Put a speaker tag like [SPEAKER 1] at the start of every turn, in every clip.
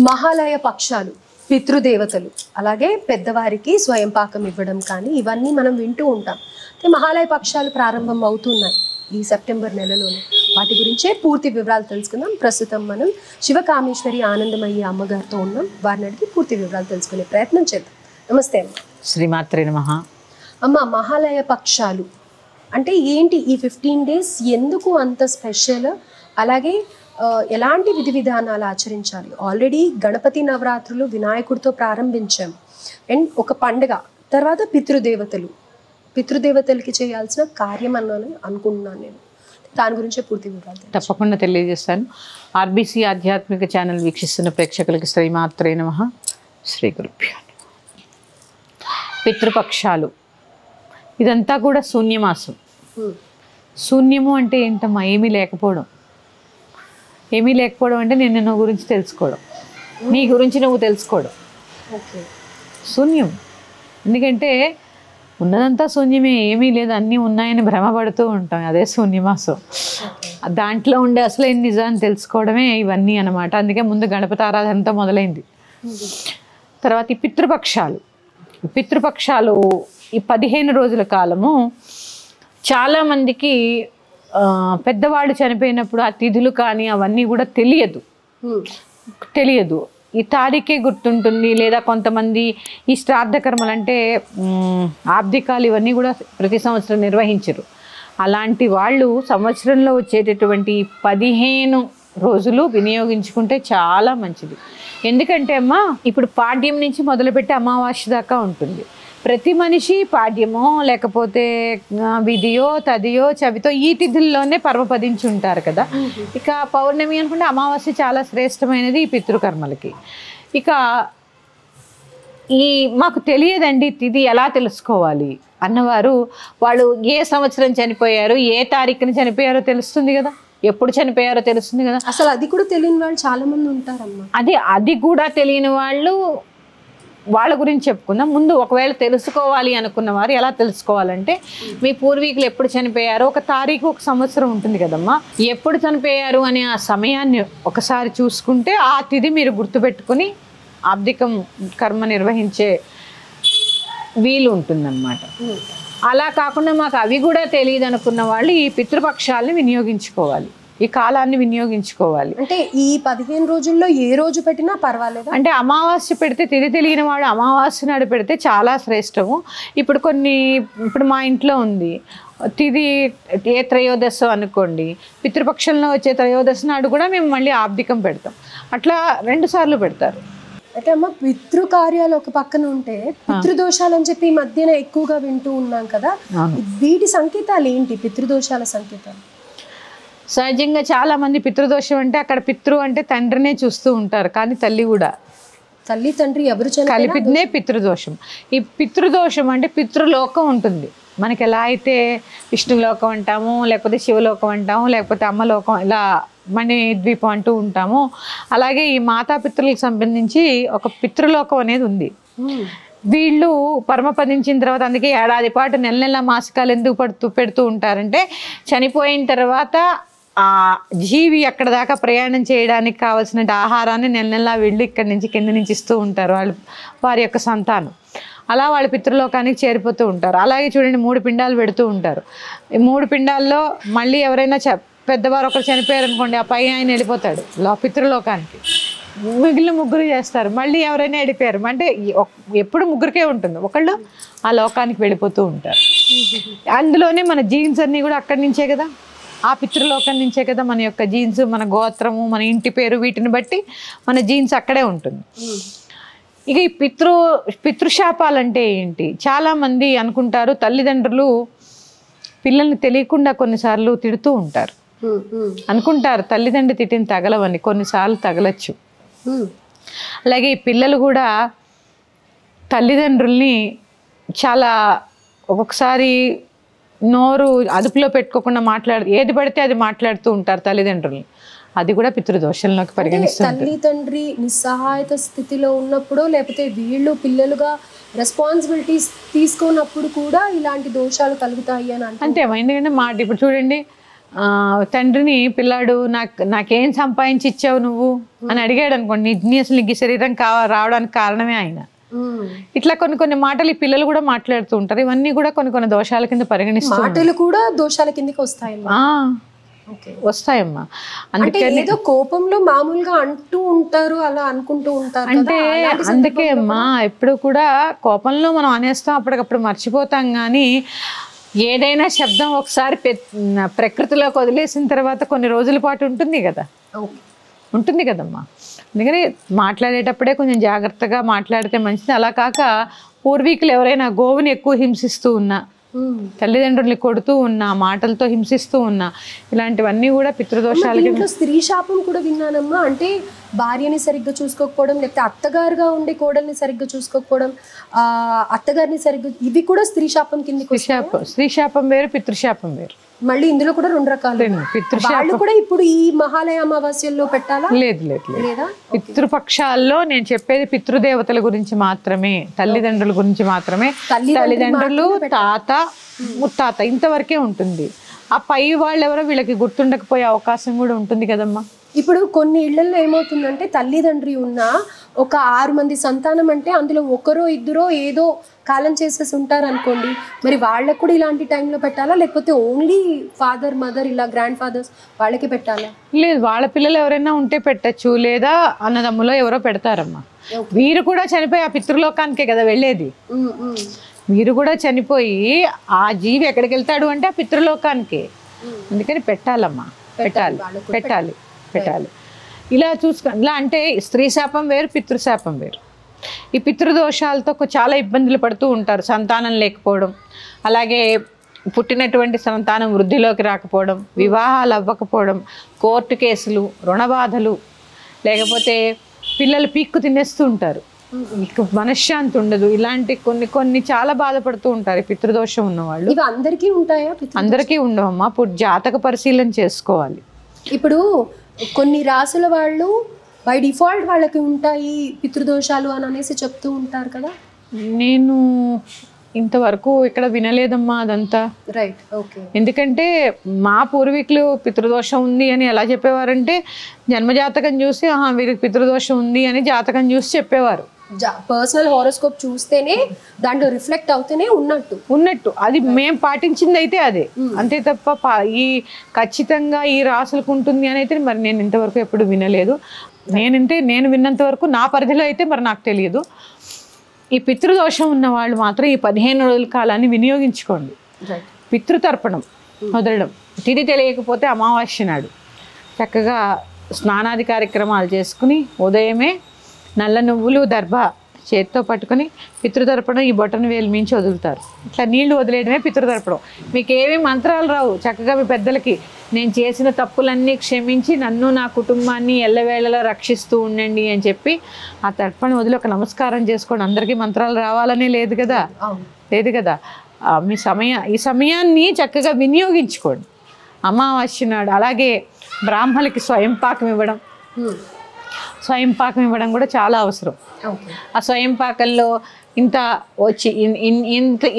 [SPEAKER 1] మహాలయ పక్షాలు, పితృదేవతలు, అలాగే పెద్దవారికి స్వయం పాకం ఇవ్వడం కానీ ఇవన్నీ మనం వింటూ ఉంటాం. మహాలయ పక్షాలు ప్రారంభం అవుతున్నాయి ఈ సెప్టెంబర్ నెలలోనే. వాటి గురించే పూర్తి వివరాలు తెలుసుకుందాం. ప్రస్తుతం మనం శివకామేశ్వరి ఆనందమయ్యి అమ్మగారితో ఉన్నాం. వారిని అడిగి పూర్తి వివరాలు తెలుసుకునే ప్రయత్నం చేద్దాం. నమస్తే అమ్మ.
[SPEAKER 2] శ్రీమాత్రే నమః.
[SPEAKER 1] అమ్మ, మహాలయ పక్షాలు అంటే ఏంటి? ఈ 15 days ఎందుకు అంత స్పెషల్? అలాగే ఎలాంటి విధి విధానాలు ఆచరించాలి? ఆల్రెడీ గణపతి నవరాత్రులు వినాయకుడితో ప్రారంభించాం. అండ్ ఒక పండుగ తర్వాత పితృదేవతలకి చేయాల్సిన కార్యం అన్నాను అనుకుంటున్నాను నేను. దాని గురించే పూర్తి వివరాలు
[SPEAKER 2] తప్పకుండా తెలియజేస్తాను. ఆర్బీసీ ఆధ్యాత్మిక ఛానల్ వీక్షిస్తున్న ప్రేక్షకులకి శ్రీమాత్రే నమః. శ్రీ గురుభ్యో. పితృపక్షాలు ఇదంతా కూడా శూన్యమాసం. శూన్యము అంటే ఏంటమ్మా? ఏమీ లేకపోవడం. ఏమీ లేకపోవడం అంటే నేను నువ్వు గురించి తెలుసుకోవడం, నీ గురించి నువ్వు తెలుసుకోవడం. శూన్యం. ఎందుకంటే ఉన్నదంతా శూన్యమే, ఏమీ లేదు, అన్నీ ఉన్నాయని భ్రమపడుతూ ఉంటాం. అదే శూన్యమాసం. దాంట్లో ఉండే అసలైన నిజాన్ని తెలుసుకోవడమే ఇవన్నీ అన్నమాట. అందుకే ముందు గణపతి ఆరాధనతో మొదలైంది. తర్వాత ఈ పితృపక్షాలు ఈ 15 రోజుల కాలము చాలామందికి పెద్దవాళ్ళు చనిపోయినప్పుడు ఆ తిథులు కానీ అవన్నీ కూడా తెలియదు. ఈ తారీఖే గుర్తుంటుంది. లేదా కొంతమంది ఈ శ్రాద్ధ కర్మలు అంటే ఆబ్దికాలు ఇవన్నీ కూడా ప్రతి సంవత్సరం నిర్వహించరు. అలాంటి వాళ్ళు సంవత్సరంలో వచ్చేటటువంటి 15 రోజులు వినియోగించుకుంటే చాలా మంచిది. ఎందుకంటే అమ్మా, ఇప్పుడు పాడ్యం నుంచి మొదలుపెట్టి అమావాస్య దాకా ఉంటుంది. ప్రతి మనిషి పాడ్యమో లేకపోతే విధియో తదియో చవితో ఈ తిథుల్లోనే పర్వపదించి ఉంటారు కదా. ఇక పౌర్ణమి అనుకుంటే అమావాస్య చాలా శ్రేష్టమైనది ఈ పితృకర్మలకి. ఇక మాకు తెలియదండి తిథి ఎలా తెలుసుకోవాలి అన్నవారు, వాళ్ళు ఏ సంవత్సరం చనిపోయారు, ఏ తారీఖున చనిపోయారో తెలుస్తుంది కదా, ఎప్పుడు చనిపోయారో తెలుస్తుంది కదా.
[SPEAKER 1] అసలు అది కూడా తెలియని వాళ్ళు చాలా మంది ఉంటారమ్మా.
[SPEAKER 2] అది కూడా తెలియని వాళ్ళ గురించి చెప్పుకుందాం. ముందు ఒకవేళ తెలుసుకోవాలి అనుకున్న వారు ఎలా తెలుసుకోవాలంటే, మీ పూర్వీకులు ఎప్పుడు చనిపోయారో ఒక తారీఖు ఒక సంవత్సరం ఉంటుంది కదమ్మా. ఎప్పుడు చనిపోయారు అనే ఆ సమయాన్ని ఒకసారి చూసుకుంటే ఆ తిథి మీరు గుర్తుపెట్టుకుని ఆబ్దికం కర్మ నిర్వహించే వీలు ఉంటుందన్నమాట. అలా కాకుండా మాకు అవి కూడా తెలియదు అనుకున్న వాళ్ళు ఈ పితృపక్షాలని వినియోగించుకోవాలి, ఈ కాలాన్ని వినియోగించుకోవాలి. అంటే
[SPEAKER 1] ఈ 15 రోజుల్లో ఏ రోజు పెట్టినా పర్వాలేదు.
[SPEAKER 2] అంటే అమావాస్య పెడితే తిథి తెలియని వాడు అమావాస్య నాడు పెడితే చాలా శ్రేష్టము. ఇప్పుడు మా ఇంట్లో ఉంది తిథి ఏ త్రయోదశి అనుకోండి, పితృపక్షంలో వచ్చే త్రయోదశి నాడు కూడా మేము మళ్ళీ ఆబ్దికం పెడతాం. అట్లా 2 సార్లు పెడతారు.
[SPEAKER 1] అంటే అమ్మ, పితృకార్యాలు ఒక పక్కన ఉంటే పితృదోషాలు అని చెప్పి ఈ మధ్యన ఎక్కువగా వింటూ ఉన్నాం కదా. వీటి సంకేతాలు ఏంటి? పితృదోషాల సంకేతాలు
[SPEAKER 2] సహజంగా చాలా మంది పితృదోషం అంటే అక్కడ పితృ అంటే తండ్రినే చూస్తూ ఉంటారు, కానీ తల్లి కూడా,
[SPEAKER 1] తల్లి తండ్రి ఎవరు
[SPEAKER 2] కలిపినే పితృదోషం. ఈ పితృదోషం అంటే పితృలోకం ఉంటుంది. మనకి ఎలా అయితే విష్ణులోకం అంటాము, లేకపోతే శివలోకం అంటాము, లేకపోతే అమ్మలోకం, ఇలా మణిద్వీపం అంటూ ఉంటాము. అలాగే ఈ మాతాపితృలకు సంబంధించి ఒక పితృలోకం అనేది ఉంది. వీళ్ళు పరమపదించిన తర్వాత, అందుకే ఏడాది పాటు నెల మాసికాలు ఎందుకు పెడుతూ ఉంటారంటే, చనిపోయిన తర్వాత ఆ జీవి అక్కడ దాకా ప్రయాణం చేయడానికి కావాల్సిన ఆహారాన్ని నెల వీళ్ళు ఇక్కడి నుంచి కింద నుంచి ఇస్తూ ఉంటారు వారి యొక్క సంతానం. అలా వాళ్ళు పితృలోకానికి చేరిపోతూ ఉంటారు. అలాగే చూడండి, 3 పిండాలు పెడుతూ ఉంటారు. ఈ 3 పిండాల్లో మళ్ళీ ఎవరైనా పెద్దవారు ఒకరు చనిపోయారు అనుకోండి, ఆ పై ఆయన వెళ్ళిపోతాడు పితృలోకానికి, మిగిలిన 3 చేస్తారు. మళ్ళీ ఎవరైనా వెళ్ళిపోయారు అంటే ఎప్పుడు 3కే ఉంటుంది, ఒకళ్ళు ఆ లోకానికి వెళ్ళిపోతూ ఉంటారు. అందులోనే మన జీన్స్ అన్నీ కూడా అక్కడి నుంచే కదా, ఆ పితృలోకం నుంచే కదా మన యొక్క జీన్స్, మన గోత్రము, మన ఇంటి పేరు, వీటిని బట్టి మన జీన్స్ అక్కడే ఉంటుంది. ఇక ఈ పితృశాపాలు అంటే ఏంటి? చాలామంది అనుకుంటారు, తల్లిదండ్రులు పిల్లల్ని తెలియకుండా కొన్నిసార్లు తిడుతూ ఉంటారు. అనుకుంటారు తల్లిదండ్రి తిట్టిన తగలవని, కొన్నిసార్లు తగలచ్చు. అలాగే ఈ పిల్లలు కూడా తల్లిదండ్రుల్ని చాలా ఒక్కొక్కసారి నోరు అదుపులో పెట్టుకోకుండా ఏది పడితే అది మాట్లాడుతూ ఉంటారు తల్లిదండ్రుల్ని. అది కూడా పితృదోషంలోకి పరిగణిస్తుంది.
[SPEAKER 1] తల్లి తండ్రి నిస్సహాయత స్థితిలో ఉన్నప్పుడు, లేకపోతే వీళ్ళు పిల్లలుగా రెస్పాన్సిబిలిటీస్ తీసుకున్నప్పుడు కూడా ఇలాంటి దోషాలు కలుగుతాయి అని
[SPEAKER 2] అంతే. ఎందుకంటే ఇప్పుడు చూడండి, తండ్రిని పిల్లాడు నాకేం సంపాదించి ఇచ్చావు నువ్వు అని అడిగాడు అనుకోండి, నీ అసలు నీకు ఈ శరీరం రావడానికి కారణమే ఆయన. ఇట్లా కొన్ని మాటలు ఈ పిల్లలు కూడా మాట్లాడుతూ ఉంటారు. ఇవన్నీ కూడా కొన్ని దోషాల కింద పరిగణిస్తారు.
[SPEAKER 1] మాటలు కూడా దోషాల కిందకి
[SPEAKER 2] వస్తాయమ్మా.
[SPEAKER 1] అంటే ఏదో కోపంలో మామూలుగా అంటూ ఉంటారు, అలా అనుకుంటూ ఉంటారు
[SPEAKER 2] అంటే. అందుకే అమ్మా ఎప్పుడు కూడా కోపంలో మనం అనేస్తాం, అప్పటికప్పుడు మర్చిపోతాం. కానీ ఏదైనా శబ్దం ఒకసారి ప్రకృతిలోకి వదిలేసిన తర్వాత కొన్ని రోజుల పాటు ఉంటుంది కదమ్మా. అందుకని మాట్లాడేటప్పుడే కొంచెం జాగ్రత్తగా మాట్లాడితే మంచిది. అలా కాక పూర్వీకులు ఎవరైనా గోవుని ఎక్కువ హింసిస్తూ ఉన్నా, తల్లిదండ్రుల్ని కొడుతూ ఉన్నా, మాటలతో హింసిస్తూ ఉన్నా, ఇలాంటివన్నీ కూడా పితృదోషాలకి.
[SPEAKER 1] స్త్రీ శాపం కూడా విన్నానమ్మా. అంటే భార్యని సరిగ్గా చూసుకోకపోవడం, లేకపోతే అత్తగారుగా ఉండే కోడల్ని సరిగ్గా చూసుకోకపోవడం, అత్తగారిని సరిగ్గా, ఇవి కూడా స్త్రీ శాపం కింద.
[SPEAKER 2] స్త్రీ శాపం వేరు, పితృశాపం వేరు.
[SPEAKER 1] మళ్ళీ ఇందులో కూడా 2 రకాలు. వాళ్ళు కూడా ఇప్పుడు ఈ మహాలయ అమావాస్యల్లో పెట్టాలా?
[SPEAKER 2] లేదు. పితృపక్షాల్లో నేను చెప్పేది పితృదేవతల గురించి మాత్రమే, తల్లిదండ్రుల గురించి మాత్రమే. తల్లిదండ్రులు, తాత, ముత్తాత ఇంతవరకే ఉంటుంది. ఆ పై వాళ్ళు ఎవరో వీళ్ళకి గుర్తుండకపోయే అవకాశం కూడా ఉంటుంది కదమ్మా.
[SPEAKER 1] ఇప్పుడు కొన్ని ఇళ్లలో ఏమవుతుందంటే తల్లిదండ్రి ఉన్న ఒక 6 మంది సంతానం అంటే అందులో ఒకరో ఇద్దరో ఏదో కాలం చేసేసి ఉంటారు అనుకోండి, మరి వాళ్ళకు కూడా ఇలాంటి టైంలో పెట్టాలా, లేకపోతే ఓన్లీ ఫాదర్ మదర్ ఇలా గ్రాండ్ ఫాదర్స్ వాళ్ళకి పెట్టాలా?
[SPEAKER 2] లేదు, వాళ్ళ పిల్లలు ఎవరైనా ఉంటే పెట్టచ్చు, లేదా అన్నదమ్ములో ఎవరో పెడతారమ్మా. వీరు కూడా చనిపోయి ఆ పితృలోకానికే కదా వెళ్ళేది. వీరు కూడా చనిపోయి ఆ జీవి ఎక్కడికి వెళ్తాడు అంటే ఆ పితృలోకానికే. అందుకని పెట్టాలమ్మా, పెట్టాలి. ఇలా చూసుకొని, ఇలా అంటే స్త్రీ శాపం వేరు, పితృశాపం వేరు. ఈ పితృదోషాలతో చాలా ఇబ్బందులు పడుతూ ఉంటారు. సంతానం లేకపోవడం, అలాగే పుట్టినటువంటి సంతానం వృద్ధిలోకి రాకపోవడం, వివాహాలు అవ్వకపోవడం, కోర్టు కేసులు, రుణబాధలు, లేకపోతే పిల్లలు పీక్కు తినేస్తూ ఉంటారు, మనశ్శాంతి ఉండదు. ఇలాంటి కొన్ని చాలా బాధపడుతూ ఉంటారు ఈ పితృదోషం ఉన్నవాళ్ళు.
[SPEAKER 1] ఇవి అందరికీ ఉంటాయా?
[SPEAKER 2] అందరికీ ఉండవమ్మా. జాతక పరిశీలన చేసుకోవాలి.
[SPEAKER 1] ఇప్పుడు కొన్ని రాసుల వాళ్ళు బై డిఫాల్ట్ వాళ్ళకి ఉంటాయి పితృదోషాలు అని అనేసి చెప్తూ ఉంటారు కదా.
[SPEAKER 2] నేను ఇంతవరకు ఇక్కడ వినలేదమ్మా అదంతా.
[SPEAKER 1] Right, okay.
[SPEAKER 2] ఎందుకంటే మా పూర్వీకులు పితృదోషం ఉంది అని ఎలా చెప్పేవారంటే, జన్మజాతకం చూసి వీరికి పితృదోషం ఉంది అని జాతకం చూసి చెప్పేవారు.
[SPEAKER 1] పర్సనల్ హారోస్కోప్ చూస్తేనే దాంట్లో రిఫ్లెక్ట్ అవుతూనే ఉన్నట్టు
[SPEAKER 2] అది మేము పాటించింది అయితే అదే, అంతే తప్ప ఖచ్చితంగా ఈ రాసులకు ఉంటుంది అని అయితే మరి నేను ఇంతవరకు ఎప్పుడు వినలేదు. నేను విన్నంత వరకు నా పరిధిలో అయితే మరి నాకు తెలియదు. ఈ పితృదోషం ఉన్న వాళ్ళు మాత్రం ఈ 15 రోజుల కాలాన్ని వినియోగించుకోండి. పితృతర్పణం వదలడం, తిది తెలియకపోతే అమావాస్య నాడు చక్కగా స్నానాది కార్యక్రమాలు చేసుకుని ఉదయమే నల్ల నువ్వులు దర్భ చేతితో పట్టుకొని పితృతర్పణం ఈ బొటన వేలు మించి వదులుతారు. ఇట్లా నీళ్లు వదిలేయడమే పితృతర్పణం. మీకు ఏమీ మంత్రాలు రావు, చక్కగా మీ పెద్దలకి నేను చేసిన తప్పులన్నీ క్షమించి నన్ను నా కుటుంబాన్ని ఎల్లవేళలా రక్షిస్తూ ఉండండి అని చెప్పి ఆ తర్పణ వదిలి ఒక నమస్కారం చేసుకోండి. అందరికీ మంత్రాలు రావాలనే లేదు కదా. ఈ సమయాన్ని చక్కగా వినియోగించుకోండి అమావాస్య నాడు. అలాగే బ్రాహ్మణులకి స్వయంపాకం ఇవ్వడం కూడా చాలా అవసరం. ఆ స్వయంపాకంలో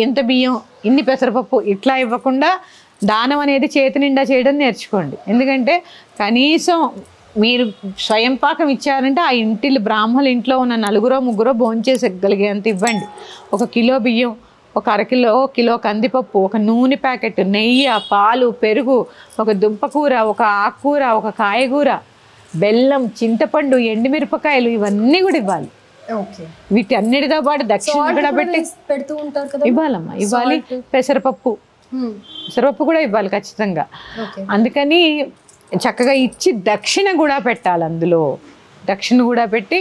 [SPEAKER 2] ఇంత బియ్యం, ఇన్ని పెసరపప్పు ఇట్లా ఇవ్వకుండా దానం అనేది చేతి నిండా చేయడం నేర్చుకోండి. ఎందుకంటే కనీసం మీరు స్వయంపాకం ఇచ్చారంటే ఆ బ్రాహ్మణుల ఇంట్లో ఉన్న 4-3 భోంచేసగలిగేంత ఇవ్వండి. 1 కిలో బియ్యం, 1/2 కిలో కందిపప్పు, 1 నూనె ప్యాకెట్, నెయ్యి, పాలు, పెరుగు, 1 దుంపకూర, 1 ఆకుకూర, 1 కాయగూర, బెల్లం, చింతపండు, ఎండుమిరపకాయలు, ఇవన్నీ కూడా ఇవ్వాలి. వీటి అన్నిటితో పాటు దక్షిణ కూడా
[SPEAKER 1] పెడుతూ ఉంటారు కదా,
[SPEAKER 2] ఇవ్వాలమ్మా. ఇవ్వాలి. పెసరపప్పు కూడా ఇవ్వాలి ఖచ్చితంగా. అందుకని చక్కగా ఇచ్చి దక్షిణ కూడా పెట్టాలి. అందులో దక్షిణ కూడా పెట్టి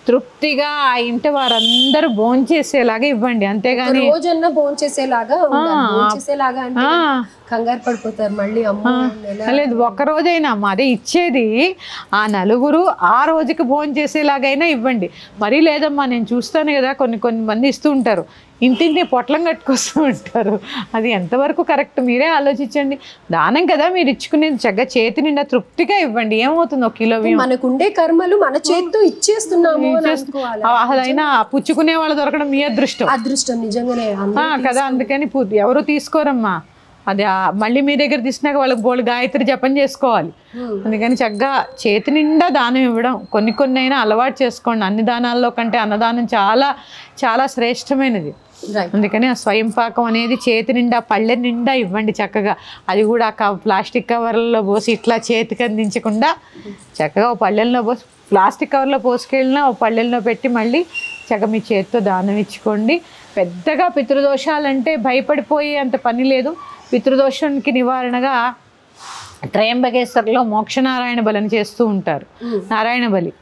[SPEAKER 2] తృప్తిగా ఆ ఇంటి వారందరూ భోంచేసేలాగా ఇవ్వండి. అంతేగాని
[SPEAKER 1] రోజన్నా భోంచేసేలాగా కంగారు పడిపోతారు మళ్ళీ.
[SPEAKER 2] లేదు, ఒక్కరోజైనా అదే ఇచ్చేది ఆ నలుగురు ఆ రోజుకి భోంచేసేలాగైనా ఇవ్వండి. మరీ లేదమ్మా, నేను చూస్తాను కదా కొన్ని మంది ఇస్తూ ఉంటారు, ఇంటింటి పొట్లం కట్టుకొస్తూ ఉంటారు. అది ఎంతవరకు కరెక్ట్ మీరే ఆలోచించండి. దానం కదా మీరు ఇచ్చుకునేది, చక్కగా చేతి నిండా తృప్తిగా ఇవ్వండి. ఏమవుతుంది, 1 కిలో
[SPEAKER 1] మనకుండే కర్మలు మన చేతితో ఇచ్చేస్తున్నాము
[SPEAKER 2] అదైనా పుచ్చుకునే వాళ్ళు దొరకడం మీ అదృష్టం
[SPEAKER 1] నిజంగానే
[SPEAKER 2] కదా. అందుకని ఎవరు తీసుకోరమ్మా. అది మళ్ళీ మీ దగ్గర తీసినాక వాళ్ళకి బోళ్ళు గాయత్రి జపం చేసుకోవాలి. అందుకని చక్కగా చేతి నిండా దానం ఇవ్వడం కొన్ని అయినా అలవాటు చేసుకోండి. అన్ని దానాల్లో కంటే అన్నదానం చాలా చాలా శ్రేష్టమైనది. అందుకని ఆ స్వయం పాకం అనేది చేతి నిండా పళ్ళె నిండా ఇవ్వండి చక్కగా. అది కూడా ప్లాస్టిక్ కవర్లలో పోసి ఇట్లా చేతికి అందించకుండా చక్కగా ఓ పళ్ళెల్లో పోసి, ప్లాస్టిక్ కవర్లో పోసుకెళ్ళినా ఓ పళ్ళెల్లో పెట్టి మళ్ళీ చక్కగా మీ చేతితో దానం ఇచ్చుకోండి. పెద్దగా పితృదోషాలంటే భయపడిపోయే అంత పని లేదు. పితృదోషానికి నివారణగా త్రయంబకేశ్వర్లో మోక్షనారాయణ బలిని చేస్తూ ఉంటారు. నారాయణ బలి,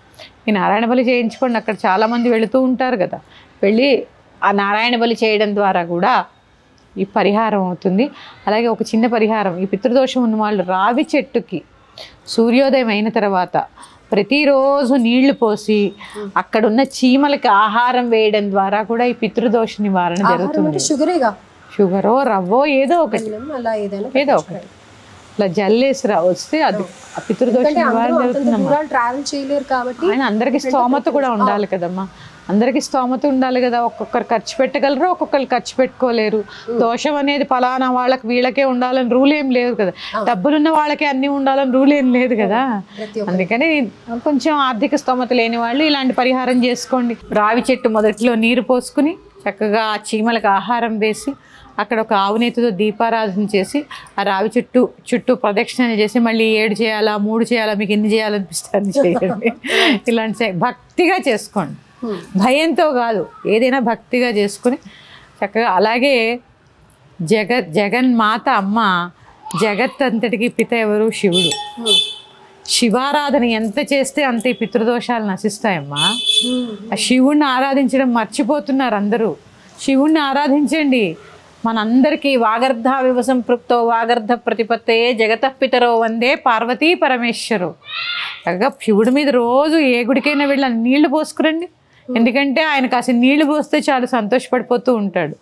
[SPEAKER 2] ఈ నారాయణ బలి చేయించుకోండి. అక్కడ చాలామంది వెళుతూ ఉంటారు కదా, వెళ్ళి ఆ నారాయణ బలి చేయడం ద్వారా కూడా ఈ పరిహారం అవుతుంది. అలాగే ఒక చిన్న పరిహారం, ఈ పితృదోషం ఉన్న వాళ్ళు రావి చెట్టుకి సూర్యోదయం అయిన తర్వాత ప్రతిరోజు నీళ్లు పోసి అక్కడున్న చీమలకి ఆహారం వేయడం ద్వారా కూడా ఈ పితృదోష నివారణ జరుగుతుంది. షుగరో రవ్వో ఏదో ఒకటి ఇట్లా జల్లేసి వస్తే అది ఆ పితృదోష నివారణ జరుగుతుందమ్మా.
[SPEAKER 1] ట్రావెల్ చేయలేరు కాబట్టి
[SPEAKER 2] ఆయన అందరికీ స్తోమత కూడా ఉండాలి కదమ్మా, అందరికీ స్తోమత ఉండాలి కదా. ఒక్కొక్కరు ఖర్చు పెట్టగలరు, ఒక్కొక్కరు ఖర్చు పెట్టుకోలేరు. దోషం అనేది ఫలానా వాళ్ళకి వీళ్ళకే ఉండాలని రూల్ ఏం లేదు కదా, డబ్బులున్న వాళ్ళకే అన్నీ ఉండాలని రూల్ ఏం లేదు కదా. అందుకని కొంచెం ఆర్థిక స్తోమత లేని వాళ్ళు ఇలాంటి పరిహారం చేసుకోండి. రావి చెట్టు మొదట్లో నీరు పోసుకుని చక్కగా ఆ చీమలకు ఆహారం వేసి అక్కడ ఒక ఆవునేతితో దీపారాధన చేసి ఆ రావి చుట్టూ ప్రదక్షిణలు చేసి మళ్ళీ 7 చేయాలా 3 చేయాలా మీకు ఎన్ని చేయాలనిపిస్తే అన్ని చేయండి. ఇలాంటి భక్తిగా చేసుకోండి, భయంతో కాదు, ఏదైనా భక్తిగా చేసుకుని చక్కగా. అలాగే జగన్మాత అమ్మ, జగత్ అంతటికి పిత ఎవరు? శివుడు. శివారాధన ఎంత చేస్తే అంత ఈ పితృదోషాలు నశిస్తాయమ్మా. ఆ శివుణ్ణి ఆరాధించడం మర్చిపోతున్నారు అందరూ. శివుణ్ణి ఆరాధించండి. మనందరికీ వాగర్ధావివ సంపృక్తో వాగర్ధ ప్రతిపత్తే జగత పితరో వందే పార్వతీ పరమేశ్వరు. చక్కగా శివుడి మీద రోజు ఏ గుడికైనా వెళ్ళి నీళ్లు పోసుకురండి. ఎందుకంటే ఆయన కాసి నీళ్లు పోస్తే చాలు సంతోషపడిపోతూ ఉంటాడు.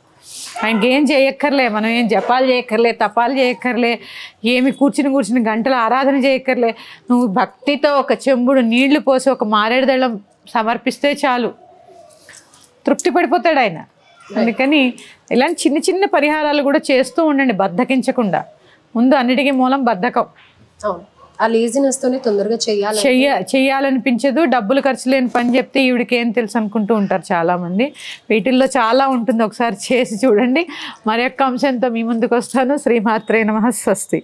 [SPEAKER 2] ఆయనకి ఏం చేయక్కర్లే, మనం ఏం జపాలు చేయక్కర్లే, తపాలు చేయక్కర్లే, ఏమి కూర్చుని గంటలు ఆరాధన చేయక్కర్లే. నువ్వు భక్తితో ఒక చెంబుడు నీళ్లు పోసి ఒక మారేడుదళం సమర్పిస్తే చాలు, తృప్తి పడిపోతాడు ఆయన. అందుకని ఇలాంటి చిన్న చిన్న పరిహారాలు కూడా చేస్తూ ఉండండి బద్ధకించకుండా. ముందు అన్నిటికీ మూలం బద్ధకం.
[SPEAKER 1] ఆ లేజినెస్ తోనే తొందరగా
[SPEAKER 2] చెయ్యాలనిపించదు. డబ్బులు ఖర్చు లేని పని చెప్తే ఈవిడికి ఏం తెలుసు అనుకుంటూ ఉంటారు చాలామంది. వీటిల్లో చాలా ఉంటుంది, ఒకసారి చేసి చూడండి. మరి యొక్క అంశంతో మీ ముందుకు వస్తాను. శ్రీమాత్రే నమః. స్వస్తి.